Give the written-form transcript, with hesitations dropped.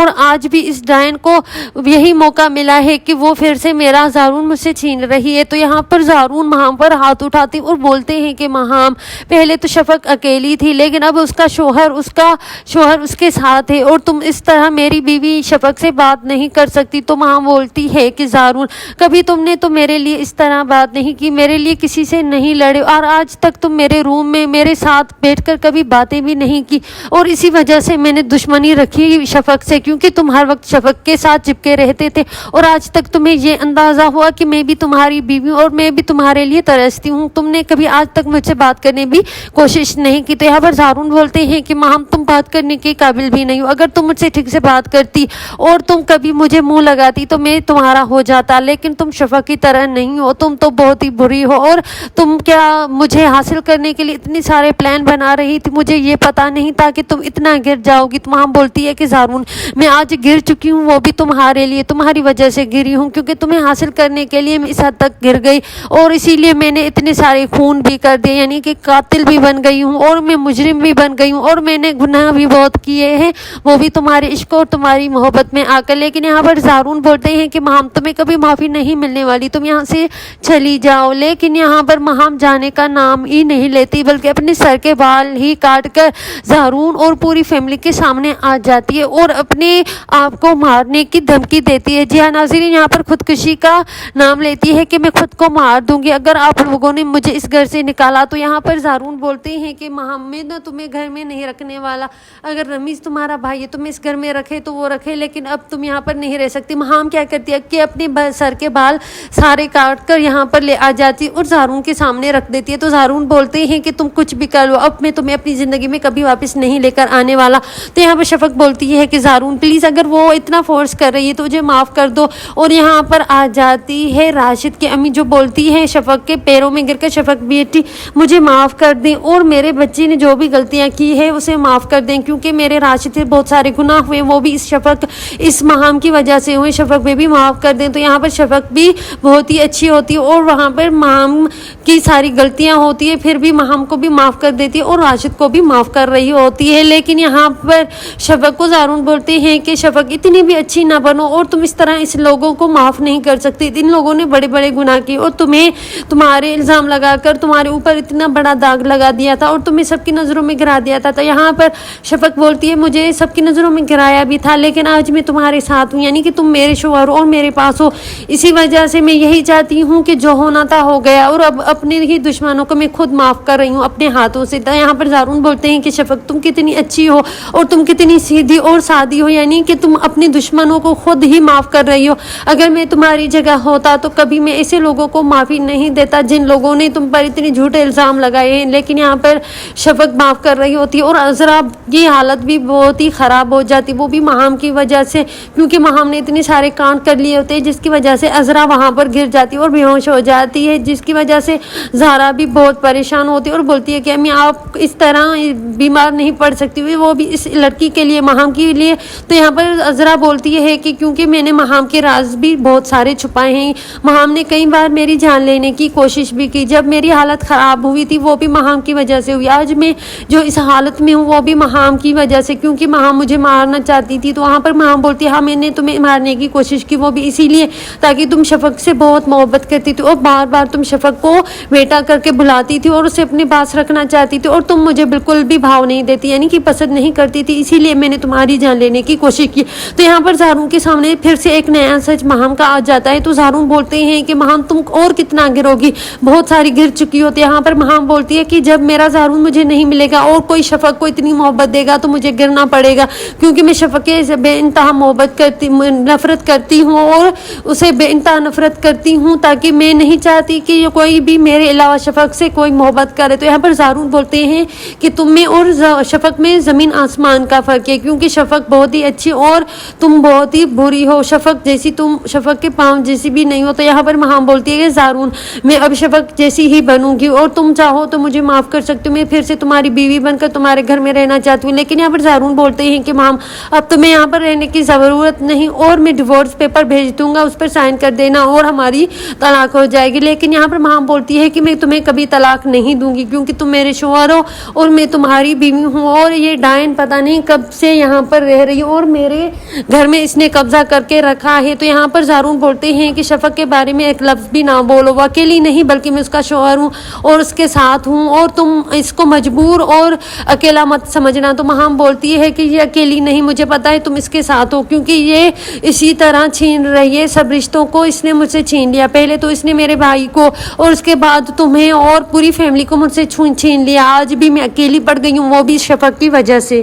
اور آج بھی اس ڈائن کو یہی موقع ملا ہے کہ وہ پھر سے میرا زارون مجھ سے چھین رہی ہے۔ تو یہاں پر زارون مہام پر ہاتھ اٹھاتے اور بولتے ہیں کہ مہام، پہلے تو شفق اکیلی تھی لیکن اب اس کا شوہر اس کے ساتھ ہے، اور تم اس طرح میری بیوی شفق سے بات نہیں کر سکتی۔ تو مہام بولتی ہے کہ زارون، کبھی تم نے تو میرے لیے اس طرح بات نہیں کی، میرے لیے کسی سے نہیں لڑے، اور آج تک تم میرے روم میں میرے ساتھ بیٹھ کر کبھی باتیں بھی نہیں کی، اور اسی وجہ سے میں نے دشمنی رکھی شفق سے، کیونکہ تم ہر وقت شفق کے ساتھ چپکے رہتے تھے، اور آج تک تمہیں یہ اندازہ ہوا کہ میں بھی تمہاری بیوی اور میں بھی تمہارے لیے ترستی ہوں، تم نے کبھی آج تک مجھ سے بات کرنے بھی کوشش نہیں کی۔ تو یہاں پر زارون بولتے ہیں کہ مہام، تم بات کرنے کے قابل بھی نہیں ہو، اگر تم مجھ سے ٹھیک سے بات کرتی اور تم کبھی مجھے منہ لگاتی تو میں تمہارا ہو جاتا، لیکن تم شفق کی طرح نہیں ہو، تم تو بہت ہی بری ہو، اور تم کیا مجھے حاصل کرنے کے لیے اتنے سارے پلان بنا رہی تھی، مجھے یہ پتا نہیں تھا کہ تم اتنا گر جاؤ گی۔ تو مہام بولتی ہے کہ زارون، میں آج گر چکی ہوں، وہ بھی تمہارے لیے، تمہاری وجہ سے گری ہوں، کیونکہ تمہیں حاصل کرنے کے لیے میں اس حد تک گر گئی، اور اسی لیے میں نے اتنے سارے خون بھی کر دیے، یعنی کہ قاتل بھی بن گئی ہوں، اور میں مجرم بھی بن گئی ہوں، اور میں نے گناہ بھی بہت کیے ہیں، وہ بھی تمہارے عشق اور تمہاری محبت میں آ کر۔ لیکن یہاں پر زارون بولتے ہیں کہ مہام، تمہیں کبھی معافی نہیں ملنے والی، تم یہاں سے چلی جاؤ۔ لیکن یہاں پر مہام جانے کا نام ہی نہیں لیتی، بلکہ اپنے سر کے بال ہی کاٹ کر زارون اور پوری فیملی کے سامنے آ جاتی ہے اور اپنے آپ کو مارنے کی دھمکی دیتی ہے۔ جی ہاں ناظرین، یہاں پر خودکشی کا نام لیتی ہے کہ میں خود کو مار دوں گی اگر آپ لوگوں نے مجھے اس گھر سے نکالا۔ تو یہاں پر زارون بولتے ہیں کہ مہام، میں نہ تمہیں گھر میں نہیں رکھنے والا، اگر رمیز تمہارا بھائی ہے تمہیں اس گھر میں رکھے تو وہ رکھے، لیکن اب تم یہاں پر نہیں رہ سکتی۔ مہام کیا کرتی ہے کہ اپنے سر کے بال سارے کاٹ کر یہاں پر لے آ جاتی اور زارون کے سامنے رکھ دیتی ہے۔ تو زارون بولتے ہیں کہ تم کچھ بھی کر لو، اب میں تمہیں اپنی زندگی میں کبھی واپس نہیں لے کر آنے والا۔ تو یہاں پر شفق بولتی ہے کہ زارون پلیز، اگر وہ اتنا فورس کر رہی ہے تو مجھے معاف کر دو۔ اور یہاں پر آ جاتی ہے راشد کی امی، جو بولتی ہے شفق کے پیروں میں گر کر، شفق بیٹی مجھے معاف کر دیں، اور میرے بچے نے جو بھی غلطیاں کی ہے اسے معاف کر دیں، کیونکہ میرے راشد سے بہت سارے گناہ ہوئے، وہ بھی اس مہام کی وجہ سے ہوئے، شفق میں بھی معاف کر دیں۔ تو یہاں پر شفق بھی بہت ہی اچھی ہوتی ہے اور وہاں پر مہام کی ساری غلطیاں ہوتی ہے، پھر بھی مہام کو بھی معاف کر دیتی ہے اور راشد کو بھی معاف کر رہی ہوتی ہے۔ لیکن یہاں پر شفق کو زارون بولتے ہیں کہ شفق اتنی بھی اچھی نہ بنو، اور تم اس طرح اس لوگوں کو معاف نہیں کر سکتی، ان لوگوں نے بڑے بڑے گناہ کیے اور تمہیں تمہارے الزام لگا کر تمہارے اوپر اتنا بڑا داغ لگا دیا تھا اور تمہیں سب کی نظروں میں گرا دیا تھا۔ تو یہاں پر شفق بولتی ہے مجھے سب کی نظروں میں گرایا بھی تھا، لیکن آج میں تمہارے ساتھ ہوں، یعنی کہ تم میرے شوہر ہو اور میرے پاس ہو، اسی وجہ سے میں یہی چاہتی ہوں کہ جو ہونا تھا ہو گیا، اور اب اپنے ہی دشمنوں کو میں خود معاف کر رہی ہوں اپنے ہاتھوں سے۔ تو یہاں پر زارون بولتے ہیں کہ شفق تم کتنی اچھی ہو اور تم کتنی سیدھی اور سادی ہو، یعنی کہ تم اپنے دشمنوں کو خود ہی معاف کر رہی ہو، اگر میں تمہاری جگہ ہوتا تو کبھی میں ایسے لوگوں کو معافی نہیں دیتا جن لوگوں نے تم پر اتنے جھوٹے الزام لگائے ہیں۔ لیکن یہاں پر شفق معاف کر رہی ہوتی ہے اور عذرا کی حالت بھی بہت ہی خراب ہو جاتی، وہ بھی مہام کی وجہ سے، کیونکہ مہام نے اتنے سارے کانڈ کر لیے ہوتے ہیں جس کی وجہ سے عذرا وہاں پر گر جاتی اور بے ہوش ہو جاتی ہے، جس کی وجہ سے زہرا بھی بہت پریشان ہوتی ہے اور بولتی ہے کہ امی آپ اس طرح بیمار نہیں پڑ سکتی ہوئی، وہ بھی اس لڑکی کے لیے، مہام کے لیے۔ تو یہاں پر عذرا بولتی ہے کہ کیونکہ میں نے مہام کے راز بھی بہت سارے چھپائے ہیں، مہام نے کئی بار میری جان لینے کی کوشش بھی کی، جب میری حالت خراب ہوئی تھی وہ بھی مہام کی وجہ سے ہوئی، آج میں جو اس حالت میں ہوں وہ بھی مہام کی وجہ سے، کیونکہ مہام مجھے مارنا چاہتی تھی۔ تو وہاں پر مہام بولتی ہے ہاں میں نے تمہیں مارنے کی کوشش کی، وہ بھی اسی لیے تاکہ تم شفق سے بہت محبت کرتی تھی اور بار بار تم شفق کو بیٹا کر کے بلاتی تھی اور اسے اپنے پاس رکھنا چاہتی تھی، اور تم مجھے بالکل بھی بھاؤ نہیں دیتی، یعنی کہ پسند نہیں کرتی تھی، اسی لیے میں نے تمہاری جان لینے کی کوشش کی۔ تو یہاں پر زارون کے سامنے پھر سے ایک نیا سچ مہام کا آ جاتا ہے۔ تو زارون بولتے ہیں کہ مہام تم اور کتنا گرو گی، بہت ساری گر چکی ہوتی ہے۔ یہاں پر مہام بولتی ہے کہ جب میرا زارون مجھے نہیں ملے گا اور کوئی شفق کو اتنی محبت دے گا تو مجھے گرنا پڑے گا، کیونکہ میں شفق سے بے انتہا نفرت کرتی ہوں اور اسے بے انتہا نفرت کرتی ہوں، تاکہ میں نہیں چاہتی کہ کوئی بھی میرے علاوہ شفق سے کوئی محبت کرے۔ تو یہاں پر زارون بولتے ہیں کہ تم میں اور شفق میں زمین آسمان کا فرق ہے، کیونکہ شفق بہت ہی اچھی اور تم بہت ہی بری ہو، شفق جیسی تم شفق کے پاؤں جیسی بھی نہیں ہو۔ تو یہاں پر مہام بولتی ہے کہ زارون میں اب شفق جیسی ہی بنوں گی اور تم چاہو تو مجھے معاف کر سکتے ہو، میں پھر سے تمہاری بیوی بن کر تمہارے گھر میں رہنا چاہتی ہوں۔ لیکن یہاں پر زارون بولتے ہیں کہ مہام اب تمہیں یہاں پر رہنے کی ضرورت نہیں اور میں ڈیورس پیپر بھیج دوں گا، اس پر سائن کر دینا اور ہماری طلاق ہو جائے گی۔ لیکن یہاں پر مہام بولتی ہے کہ میں تمہیں کبھی طلاق نہیں دوں گی، کیونکہ تم میرے شوہر ہو اور میں تمہاری بیوی ہوں، اور یہ ڈائن پتہ نہیں کب سے یہاں پر رہ رہی اور میرے گھر میں اس نے قبضہ کر کے رکھا ہے۔ تو یہاں پر زارون بولتے ہیں کہ شفق کے بارے میں ایک لفظ بھی نہ بولو، وہ اکیلی نہیں بلکہ میں اس کا شوہر ہوں اور اس کے ساتھ ہوں، اور تم اس کو مجبور اور اکیلا مت سمجھنا۔ تو مہام بولتی ہے کہ یہ اکیلی نہیں، مجھے پتا ہے تم اس کے ساتھ ہو، کیونکہ یہ اسی طرح چھین رہی ہے سب رشتوں کو، اس نے مجھ سے چھین لیا، پہلے تو اس نے میرے بھائی کو اور اس کے بعد تمہیں اور پوری فیملی کو مجھ سے چھین لیا، آج بھی میں اکیلی پڑ گئی ہوں، وہ بھی شفق کی وجہ سے۔